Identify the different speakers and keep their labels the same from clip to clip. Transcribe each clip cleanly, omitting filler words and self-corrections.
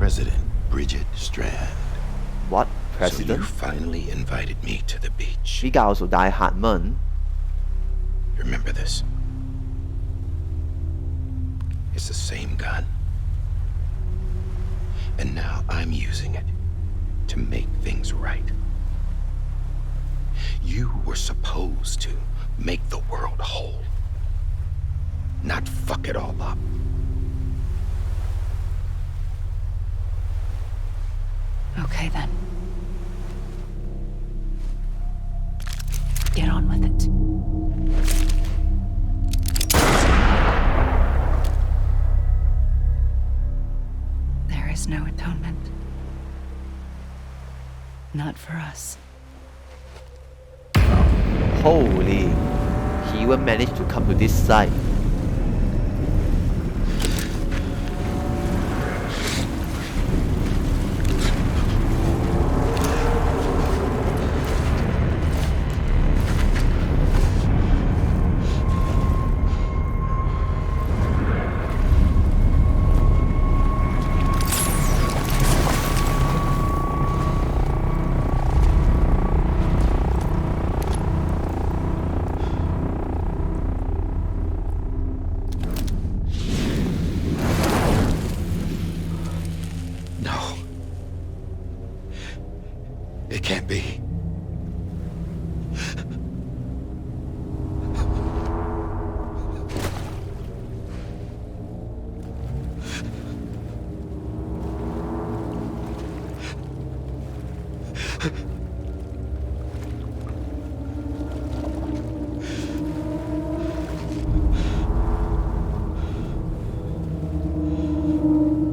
Speaker 1: President Bridget Strand.
Speaker 2: What
Speaker 1: So
Speaker 2: president?
Speaker 1: you finally invited me to the beach.
Speaker 2: 呢教做 Die-Hardman。
Speaker 1: Remember this? It's the same gun. And now I'm using it to make things right. You were supposed to make the world whole, not fuck it all up.
Speaker 3: Okay then. Get on with it. There is no atonement. Not for us.
Speaker 2: Holy, he even managed to come to this side.
Speaker 1: No. It can't be.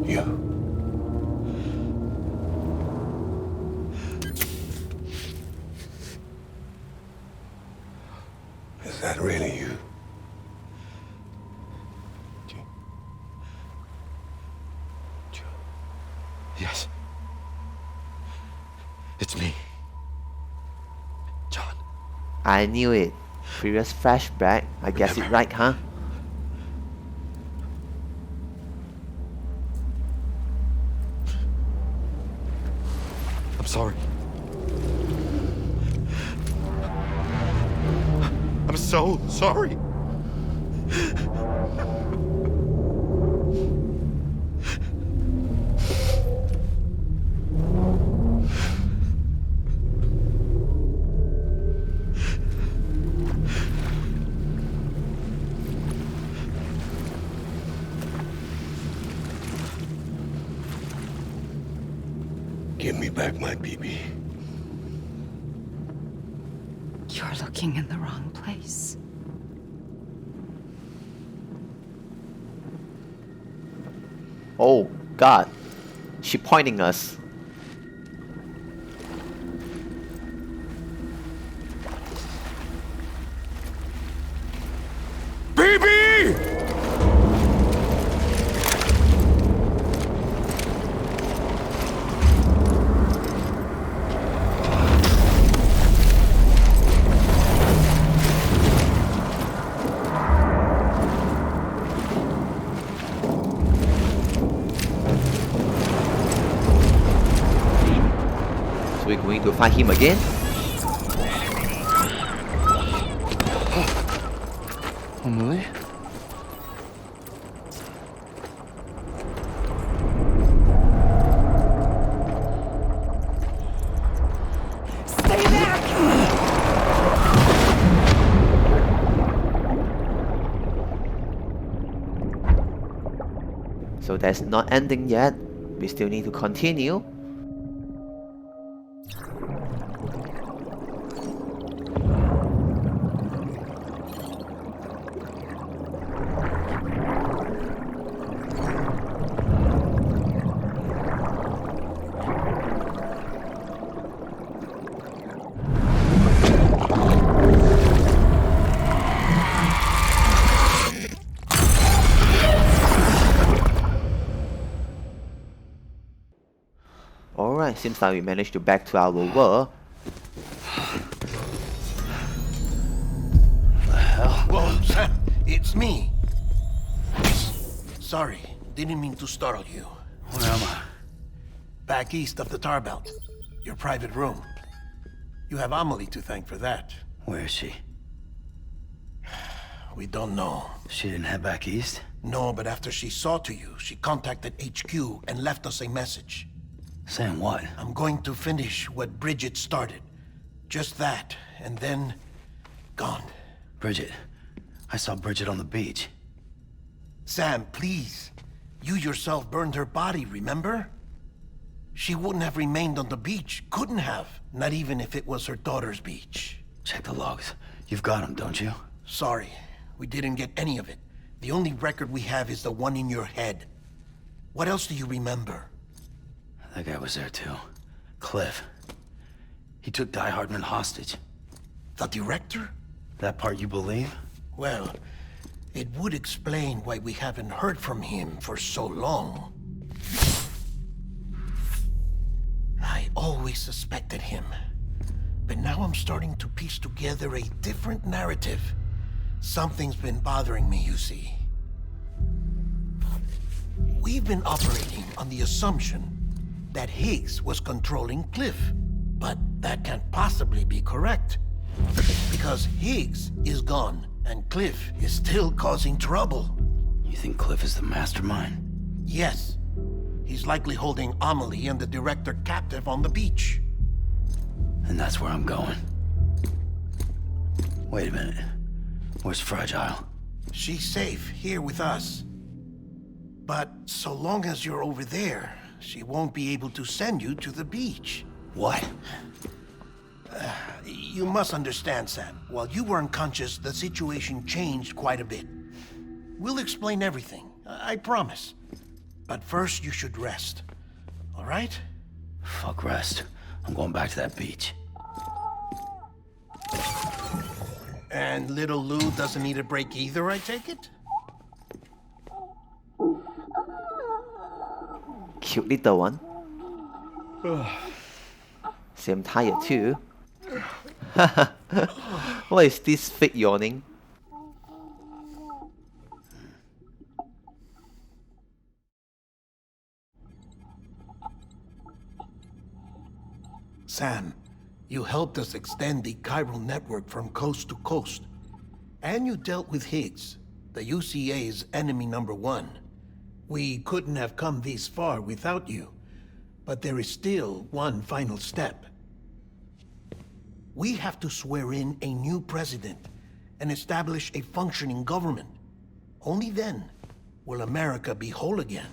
Speaker 1: You. Is that really you? Yes. It's me. John.
Speaker 2: I knew it. Previous flashback. I guess it right, huh?
Speaker 1: I'm sorry. I'm so sorry. Give me back my BB.
Speaker 3: You're looking in the wrong place.
Speaker 2: Oh God, she pointing us.
Speaker 1: BB!
Speaker 2: So we're going to find him again?
Speaker 1: Emily?
Speaker 3: Stay back!
Speaker 2: So that's not ending yet. We still need to continue. Alright, seems like we managed to back to our world.
Speaker 4: Whoa, Sam, it's me. Sorry, didn't mean to startle you.
Speaker 5: Where am I?
Speaker 4: Back east of the tar belt. Your private room. You have Amelie to thank for that.
Speaker 5: Where is she?
Speaker 4: We don't know.
Speaker 5: She didn't head back east?
Speaker 4: No, but after she saw to you, she contacted HQ and left us a message.
Speaker 5: Saying what?
Speaker 4: I'm going to finish what Bridget started. Just that, and then... gone.
Speaker 5: Bridget. I saw Bridget on the beach.
Speaker 4: Sam, please. You yourself burned her body, remember? She wouldn't have remained on the beach. Couldn't have. Not even if it was her daughter's beach.
Speaker 5: Check the logs. You've got them, don't you?
Speaker 4: Sorry. We didn't get any of it. The only record we have is the one in your head. What else do you remember?
Speaker 5: That guy was there too. Cliff. He took Die-Hardman hostage.
Speaker 4: The director?
Speaker 5: That part you believe?
Speaker 4: Well, it would explain why we haven't heard from him for so long. I always suspected him. But now I'm starting to piece together a different narrative. Something's been bothering me, you see. We've been operating on the assumption that Higgs was controlling Cliff. But that can't possibly be correct. Because Higgs is gone, and Cliff is still causing trouble.
Speaker 5: You think Cliff is the mastermind?
Speaker 4: Yes. He's likely holding Amelie and the director captive on the beach.
Speaker 5: And that's where I'm going. Wait a minute. Where's Fragile?
Speaker 4: She's safe here with us. But so long as you're over there, she won't be able to send you to the beach.
Speaker 5: What?
Speaker 4: You must understand, Sam. While you were unconscious, the situation changed quite a bit. We'll explain everything, I promise. But first, you should rest. All right?
Speaker 5: Fuck rest. I'm going back to that beach.
Speaker 4: And little Lou doesn't need a break either, I take it?
Speaker 2: Cute little one. Sam tired too. What is this fake yawning?
Speaker 4: Sam, you helped us extend the chiral network from coast to coast. And you dealt with Higgs, the UCA's enemy #1. We couldn't have come this far without you. But there is still one final step. We have to swear in a new president and establish a functioning government. Only then will America be whole again.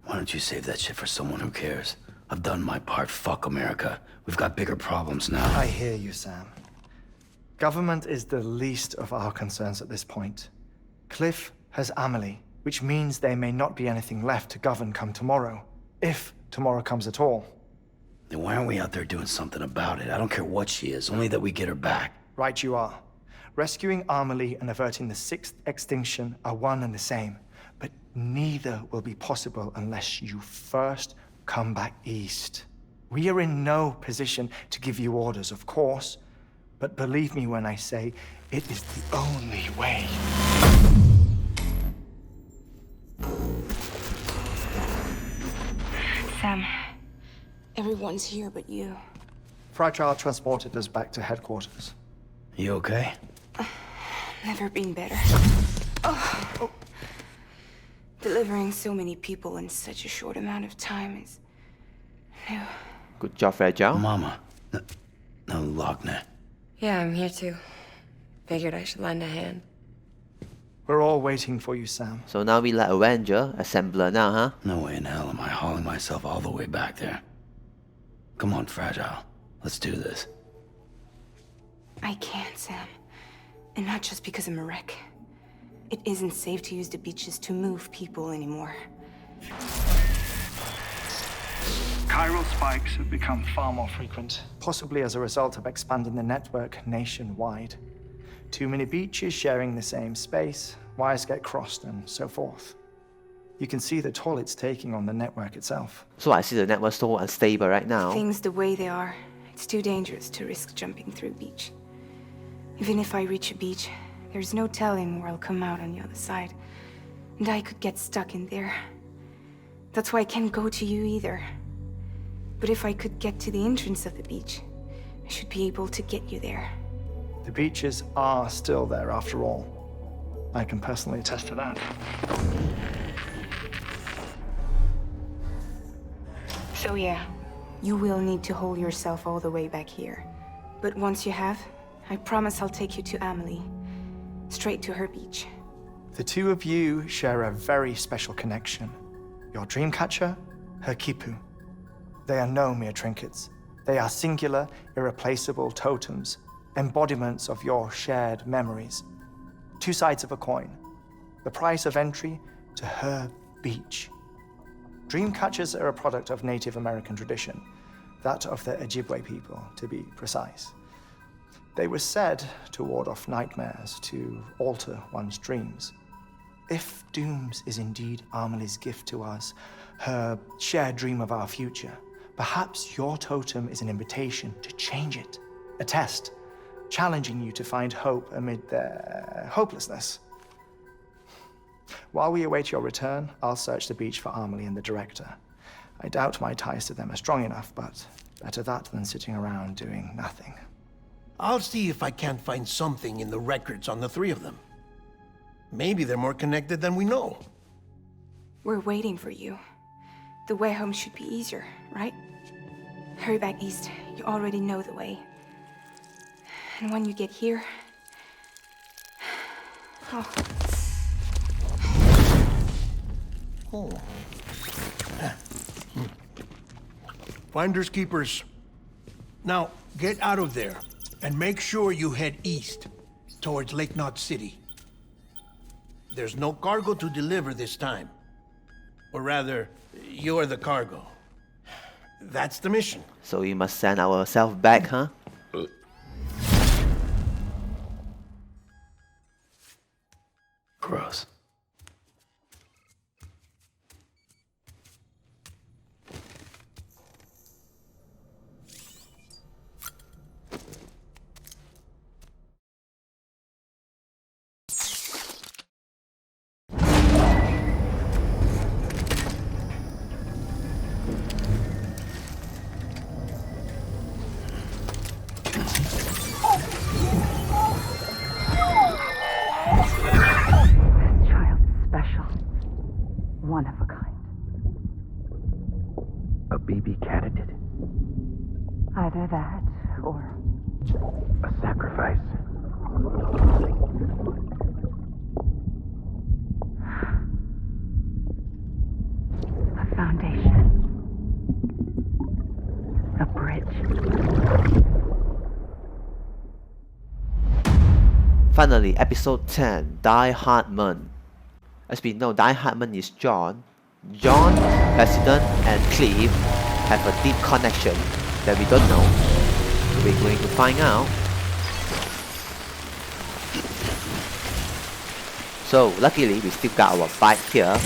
Speaker 5: Why don't you save that shit for someone who cares? I've done my part. Fuck America. We've got bigger problems now.
Speaker 6: I hear you, Sam. Government is the least of our concerns at this point. Cliff has Amelie, which means there may not be anything left to govern come tomorrow. If tomorrow comes at all.
Speaker 5: Then why aren't we out there doing something about it? I don't care what she is, only that we get her back.
Speaker 6: Right you are. Rescuing Amelie and averting the 6th extinction are one and the same. But neither will be possible unless you first come back east. We are in no position to give you orders, of course. But believe me when I say, it is the only way.
Speaker 3: Sam, everyone's here but you.
Speaker 6: Fragile transported us back to headquarters.
Speaker 5: You okay?
Speaker 3: Never been better. Oh. Delivering so many people in such a short amount of time is new.
Speaker 2: Good job, Fragile.
Speaker 5: Mama. No, Lochner.
Speaker 7: Yeah, I'm here too. Figured I should lend a hand.
Speaker 6: We're all waiting for you, Sam.
Speaker 2: So now we let Avenger, assembler now, huh?
Speaker 5: No way in hell am I hauling myself all the way back there. Come on, Fragile. Let's do this.
Speaker 3: I can't, Sam. And not just because I'm a wreck. It isn't safe to use the beaches to move people anymore.
Speaker 8: Chiral spikes have become far more frequent.
Speaker 6: Possibly as a result of expanding the network nationwide. Too many beaches sharing the same space, wires get crossed, and so forth. You can see the toll it's taking on the network itself.
Speaker 2: So I see the network so unstable right now.
Speaker 3: Things the way they are, it's too dangerous to risk jumping through a beach. Even if I reach a beach, there's no telling where I'll come out on the other side. And I could get stuck in there. That's why I can't go to you either. But if I could get to the entrance of the beach, I should be able to get you there.
Speaker 6: The beaches are still there after all. I can personally attest to that.
Speaker 3: So yeah, you will need to hold yourself all the way back here. But once you have, I promise I'll take you to Amelie. Straight to her beach.
Speaker 6: The two of you share a very special connection. Your dreamcatcher, her kipu. They are no mere trinkets. They are singular, irreplaceable totems, embodiments of your shared memories. Two sides of a coin. The price of entry to her beach. Dreamcatchers are a product of Native American tradition, that of the Ojibwe people, to be precise. They were said to ward off nightmares, to alter one's dreams. If Dooms is indeed Amelie's gift to us, her shared dream of our future, perhaps your totem is an invitation to change it, a test, challenging you to find hope amid their hopelessness. While we await your return, I'll search the beach for Amelie and the director. I doubt my ties to them are strong enough, but better that than sitting around doing nothing.
Speaker 4: I'll see if I can't find something in the records on the three of them. Maybe they're more connected than we know.
Speaker 3: We're waiting for you. The way home should be easier, right? Hurry back east. You already know the way. And when you get here... Oh.
Speaker 4: Oh. Finders keepers. Now, get out of there, and make sure you head east, towards Lake Knot City. There's no cargo to deliver this time. Or rather, you're the cargo. That's the mission.
Speaker 2: So we must send ourselves back, huh?
Speaker 5: Gross.
Speaker 9: One of a kind.
Speaker 1: A baby candidate.
Speaker 9: Either that, or...
Speaker 1: A sacrifice.
Speaker 9: a foundation. A bridge.
Speaker 2: Finally, episode 10, Die-Hardman. As we know, Die-Hardman is John. John, President, and Cleve have a deep connection that we don't know. So we're going to find out. So, luckily, we still got our bike here.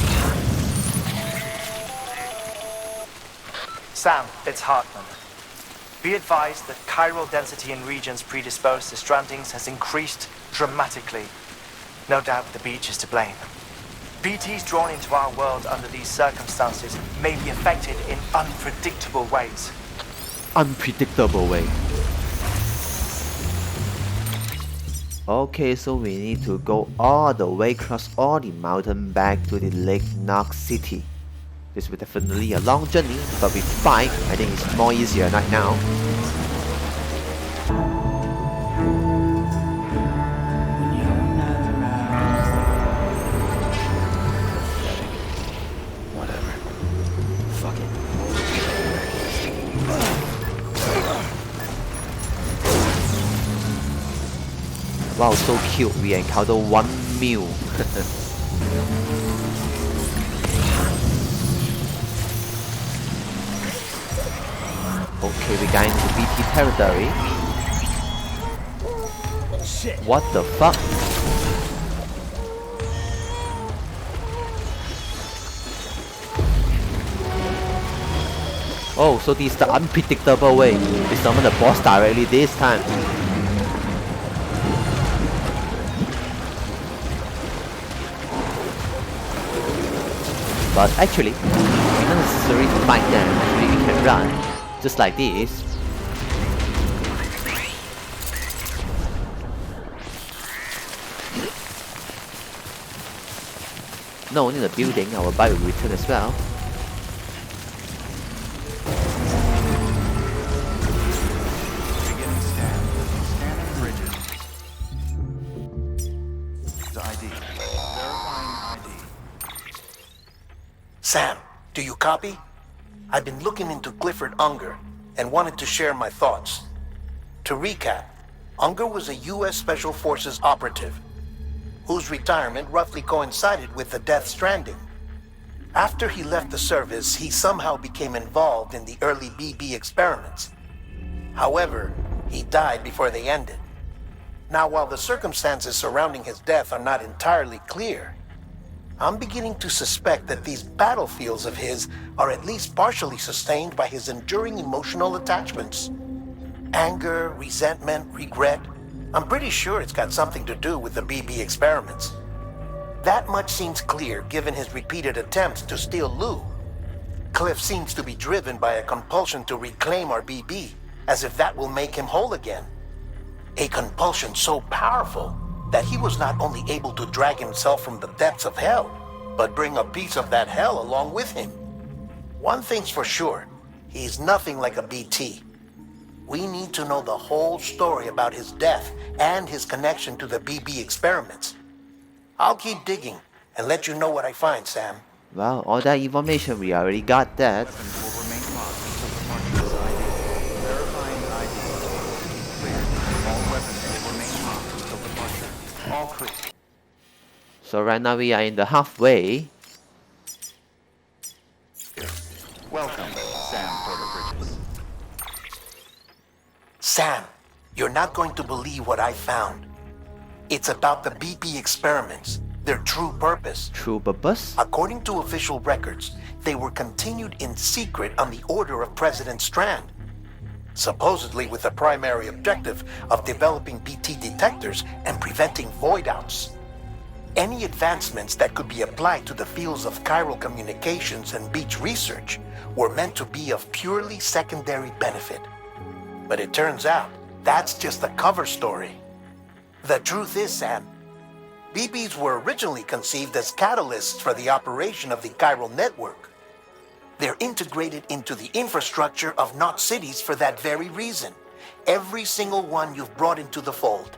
Speaker 6: Sam, it's Hartman. Be advised that chiral density in regions predisposed to strandings has increased dramatically. No doubt the beach is to blame. BTs drawn into our world under these circumstances may be affected in unpredictable ways.
Speaker 2: Unpredictable way. Okay, so we need to go all the way across all the mountain back to the Lake Knox City. This will definitely a long journey, but with bike, I think it's more easier right now.
Speaker 5: Whatever. Fuck it.
Speaker 2: Wow, so cute. We encountered one meal. Okay, we're going to BT territory.
Speaker 4: Shit.
Speaker 2: What the fuck? Oh, so this is the unpredictable way. We summon the boss directly this time. But actually, we necessary to fight them. Actually, we can run, just like this. Not only the building, our bike will return as well.
Speaker 10: Beginning scan. Scanning bridges. ID. Verifying ID.
Speaker 4: Sam, do you copy? I've been looking into Clifford Unger and wanted to share my thoughts. To recap, Unger was a U.S. Special Forces operative whose retirement roughly coincided with the Death Stranding. After he left the service, he somehow became involved in the early BB experiments. However, he died before they ended. Now, while the circumstances surrounding his death are not entirely clear, I'm beginning to suspect that these battlefields of his are at least partially sustained by his enduring emotional attachments. Anger, resentment, regret. I'm pretty sure it's got something to do with the BB experiments. That much seems clear given his repeated attempts to steal Lou. Cliff seems to be driven by a compulsion to reclaim our BB, as if that will make him whole again. A compulsion so powerful that he was not only able to drag himself from the depths of hell, but bring a piece of that hell along with him. One thing's for sure, he's nothing like a BT. We need to know the whole story about his death and his connection to the BB experiments. I'll keep digging and let you know what I find, Sam.
Speaker 2: Well, all that information, we already got that.
Speaker 10: Weapons will remain locked until departure ID. Verifying ID. Clear. All weapons will remain locked until departure. All clear.
Speaker 2: So right now we are in the halfway.
Speaker 10: Welcome, Sam Porter Bridges.
Speaker 4: Sam, you're not going to believe what I found. It's about the BB experiments, their true purpose.
Speaker 2: True purpose?
Speaker 4: According to official records, they were continued in secret on the order of President Strand, supposedly with the primary objective of developing BT detectors and preventing void-outs. Any advancements that could be applied to the fields of chiral communications and beach research were meant to be of purely secondary benefit. But it turns out, that's just a cover story. The truth is, Sam, BBs were originally conceived as catalysts for the operation of the chiral network. They're integrated into the infrastructure of Knot cities for that very reason. Every single one you've brought into the fold.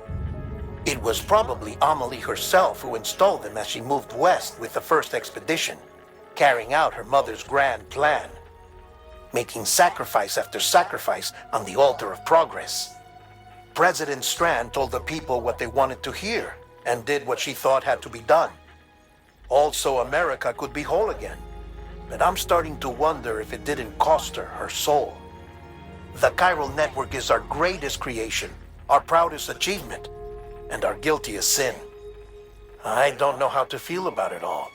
Speaker 4: It was probably Amelie herself who installed them as she moved west with the first expedition, carrying out her mother's grand plan, making sacrifice after sacrifice on the altar of progress. President Strand told the people what they wanted to hear and did what she thought had to be done. Also, America could be whole again. But I'm starting to wonder if it didn't cost her her soul. The chiral network is our greatest creation, our proudest achievement, and our guiltiest sin. I don't know how to feel about it all.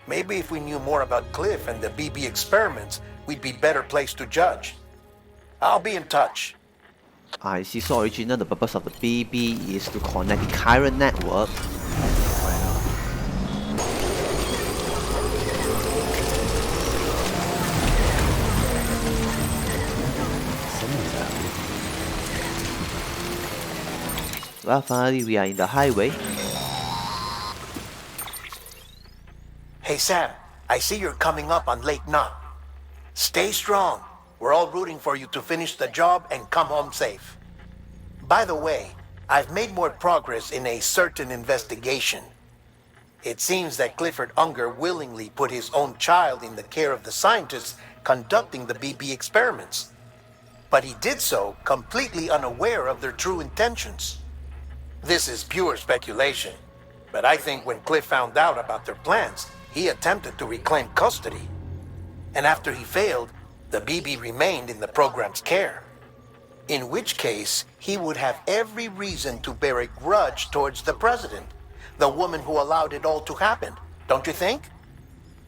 Speaker 4: Maybe if we knew more about Cliff and the BB experiments, we'd be better placed to judge. I'll be in touch.
Speaker 2: I see. So original, the purpose of the BB is to connect the chiral network. Well, finally we are in the highway.
Speaker 4: Hey Sam, I see you're coming up on Lake Knot. Stay strong. We're all rooting for you to finish the job and come home safe. By the way, I've made more progress in a certain investigation. It seems that Clifford Unger willingly put his own child in the care of the scientists conducting the BB experiments. But he did so completely unaware of their true intentions. This is pure speculation, but I think when Cliff found out about their plans, he attempted to reclaim custody. And after he failed, the BB remained in the program's care. In which case, he would have every reason to bear a grudge towards the president, the woman who allowed it all to happen, don't you think?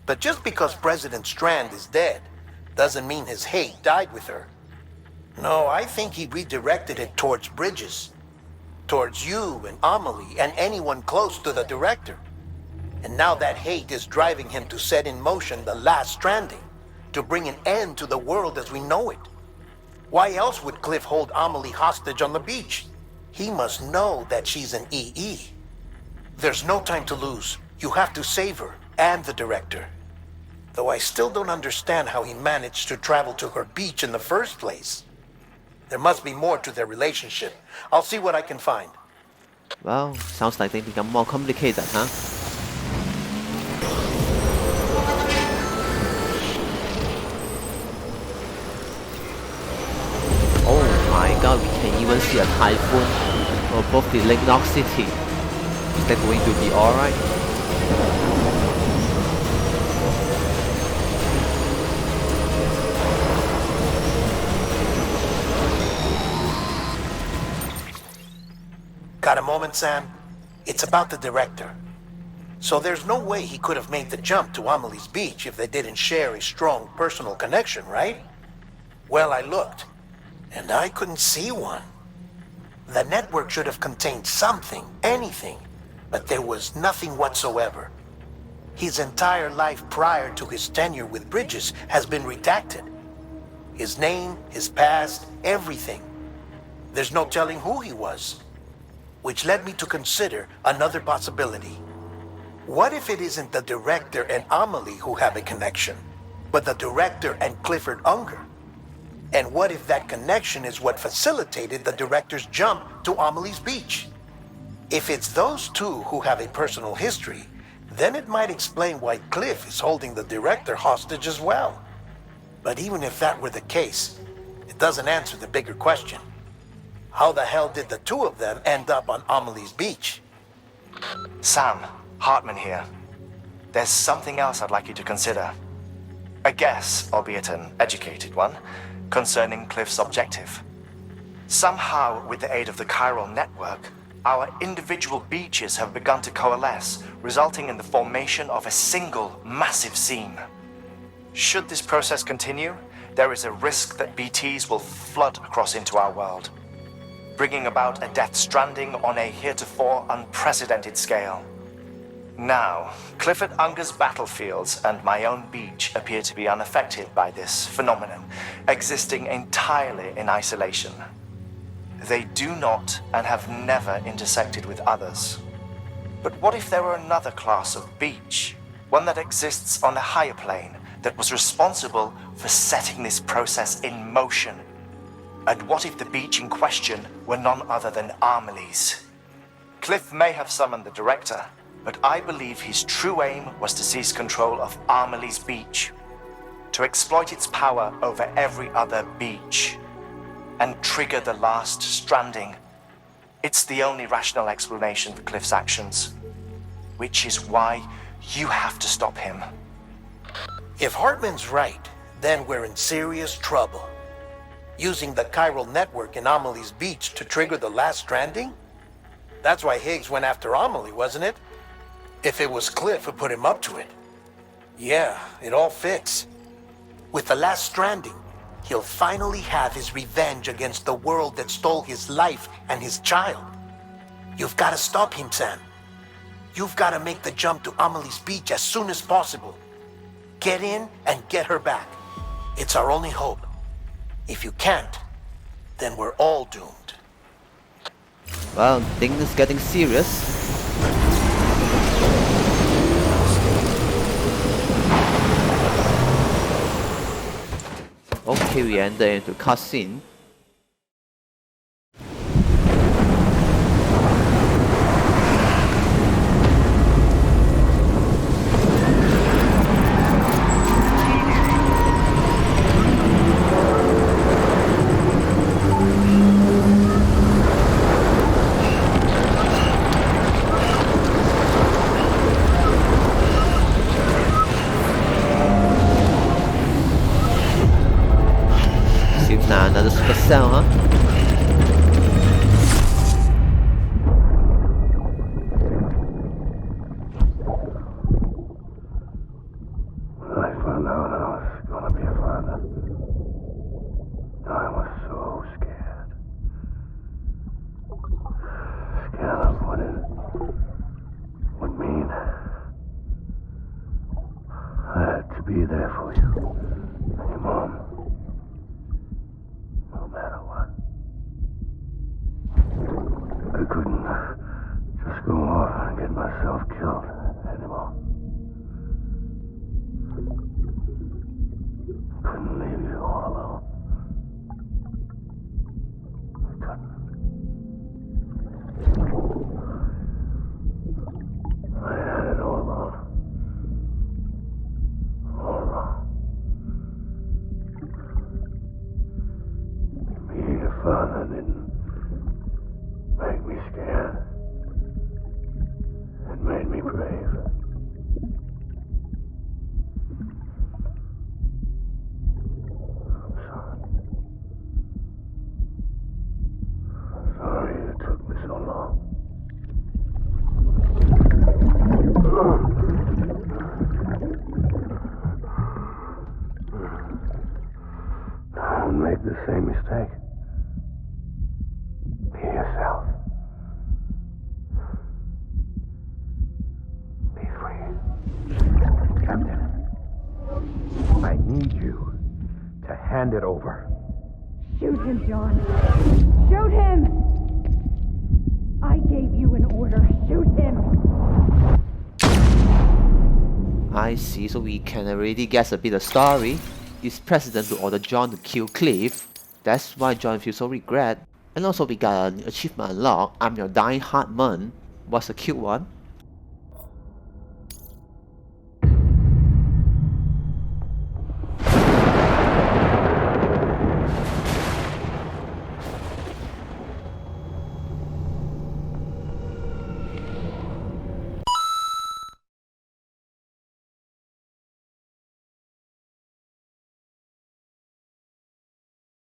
Speaker 4: But just because President Strand is dead, doesn't mean his hate died with her. No, I think he redirected it towards Bridges. Towards you and Amelie and anyone close to the director. And now that hate is driving him to set in motion the last Stranding, to bring an end to the world as we know it. Why else would Cliff hold Amelie hostage on the beach? He must know that she's an EE. There's no time to lose. You have to save her and the director. Though I still don't understand how he managed to travel to her beach in the first place. There must be more to their relationship. I'll see what I can find.
Speaker 2: Well, sounds like they become more complicated, huh? Oh my god, we can even see a typhoon above the Lake Knock City. Is that going to be alright?
Speaker 4: Got a moment, Sam? It's about the director. So there's no way he could have made the jump to Amelie's beach if they didn't share a strong personal connection, right? Well, I looked, and I couldn't see one. The network should have contained something, anything, but there was nothing whatsoever. His entire life prior to his tenure with Bridges has been redacted. His name, his past, everything. There's no telling who he was. Which led me to consider another possibility. What if it isn't the director and Amelie who have a connection, but the director and Clifford Unger? And what if that connection is what facilitated the director's jump to Amelie's beach? If it's those two who have a personal history, then it might explain why Cliff is holding the director hostage as well. But even if that were the case, it doesn't answer the bigger question. How the hell did the two of them end up on Amelie's beach?
Speaker 6: Sam, Hartman here. There's something else I'd like you to consider. A guess, albeit an educated one, concerning Cliff's objective. Somehow, with the aid of the chiral network, our individual beaches have begun to coalesce, resulting in the formation of a single massive seam. Should this process continue, there is a risk that BTs will flood across into our world, bringing about a death stranding on a heretofore unprecedented scale. Now, Clifford Unger's battlefields and my own beach appear to be unaffected by this phenomenon, existing entirely in isolation. They do not and have never intersected with others. But what if there were another class of beach, one that exists on a higher plane, that was responsible for setting this process in motion? And what if the beach in question were none other than Amelie's? Cliff may have summoned the director, but I believe his true aim was to seize control of Amelie's beach, to exploit its power over every other beach, and trigger the last stranding. It's the only rational explanation for Cliff's actions, which is why you have to stop him.
Speaker 4: If Hartman's right, then we're in serious trouble. Using the chiral network in Amelie's beach to trigger the last stranding? That's why Higgs went after Amelie, wasn't it? If it was Cliff who put him up to it. Yeah, it all fits. With the last stranding, he'll finally have his revenge against the world that stole his life and his child. You've got to stop him, Sam. You've got to make the jump to Amelie's beach as soon as possible. Get in and get her back. It's our only hope. If you can't, then we're all doomed.
Speaker 2: Well, things is getting serious. Okay, we enter into cutscene. Nah, another super cell, huh?
Speaker 11: I found out I was gonna be a father. I was so scared. Scared of what it would mean. I had to be there for you. father didn't make me scared. It made me brave. I'm sorry. Sorry it took me so long. Don't make the same mistake. Be yourself. Be free.
Speaker 12: Captain, I need you to hand it over.
Speaker 9: Shoot him, John. Shoot him! I gave you an order. Shoot him!
Speaker 2: I see, so we can already guess a bit of story. It's President to order John to kill Cliff. That's why John feels so regret. And also we got an achievement unlocked. I'm your Die-Hardman. Was a cute one.